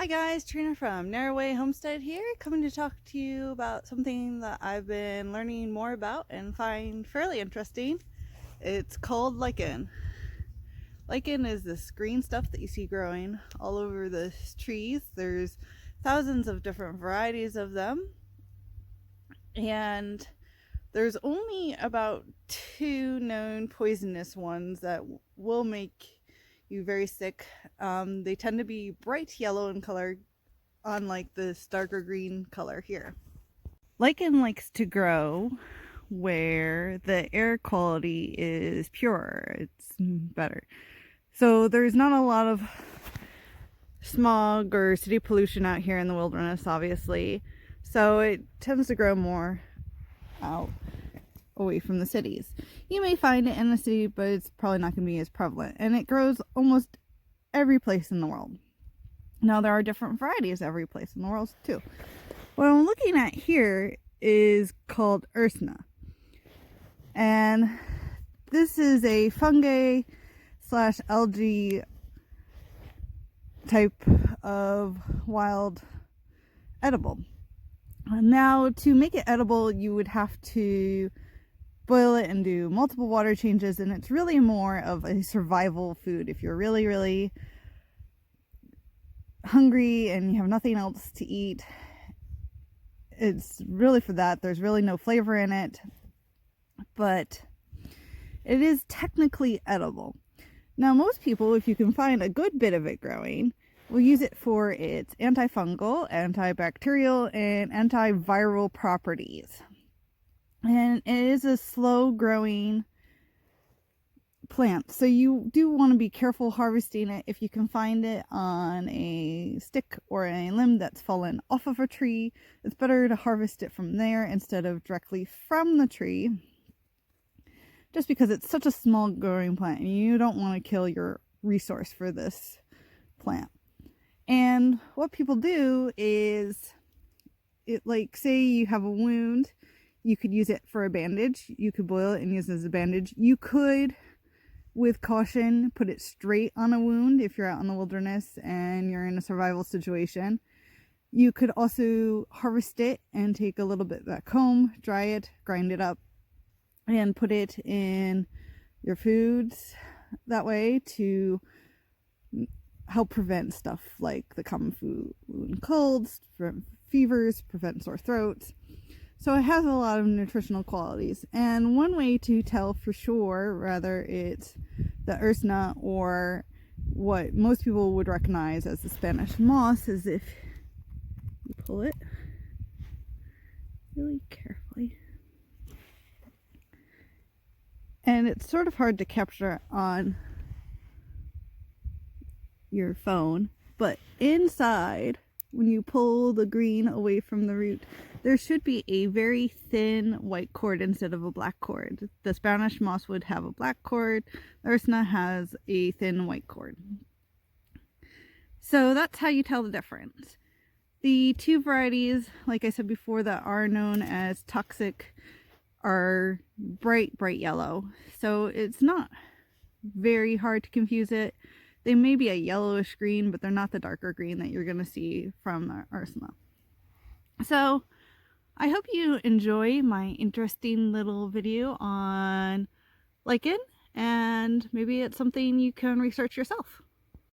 Hi guys, Trina from Narrowway Homestead here, coming to talk to you about something that I've been learning more about and find fairly interesting. It's called lichen. Lichen is this green stuff that you see growing all over the trees. There's thousands of different varieties of them, and there's only about 2 known poisonous ones that will make you very sick. They tend to be bright yellow in color, unlike this darker green color here. Lichen likes to grow where the air quality is pure. It's better. So there's not a lot of smog or city pollution out here in the wilderness, obviously. So it tends to grow more out away from the cities. You may find it in the city, but it's probably not going to be as prevalent. And it grows almost every place in the world. Now, there are different varieties every place in the world too. What I'm looking at here is called Ursina. And this is a fungi slash algae type of wild edible. Now, to make it edible, you would have to boil it and do multiple water changes, and it's really more of a survival food. If you're really hungry and you have nothing else to eat, it's really for that. There's really no flavor in it, but it is technically edible. Now, most people, if you can find a good bit of it growing, will use it for its antifungal, antibacterial, and antiviral properties. And it is a slow growing plant, so you do want to be careful harvesting it. If you can find it on a stick or a limb that's fallen off of a tree, it's better to harvest it from there instead of directly from the tree, just because it's such a small growing plant and you don't want to kill your resource for this plant. And what people do is, like, say you have a wound, you could use it for a bandage. You could boil it and use it as a bandage. You could, with caution, put it straight on a wound if you're out in the wilderness and you're in a survival situation. You could also harvest it and take a little bit back home, dry it, grind it up, and put it in your foods that way to help prevent stuff like the common flu and colds, prevent fevers, prevent sore throats. So it has a lot of nutritional qualities. And one way to tell for sure whether it's the Ursina or what most people would recognize as the Spanish moss is if you pull it really carefully. And it's sort of hard to capture on your phone, but inside, when you pull the green away from the root, there should be a very thin white cord instead of a black cord. The Spanish moss would have a black cord. The Ursina has a thin white cord. So that's how you tell the difference. The 2 varieties, like I said before, that are known as toxic are bright yellow. So it's not very hard to confuse it. They may be a yellowish green, but they're not the darker green that you're going to see from the Ursina. So I hope you enjoy my interesting little video on lichen, and maybe it's something you can research yourself.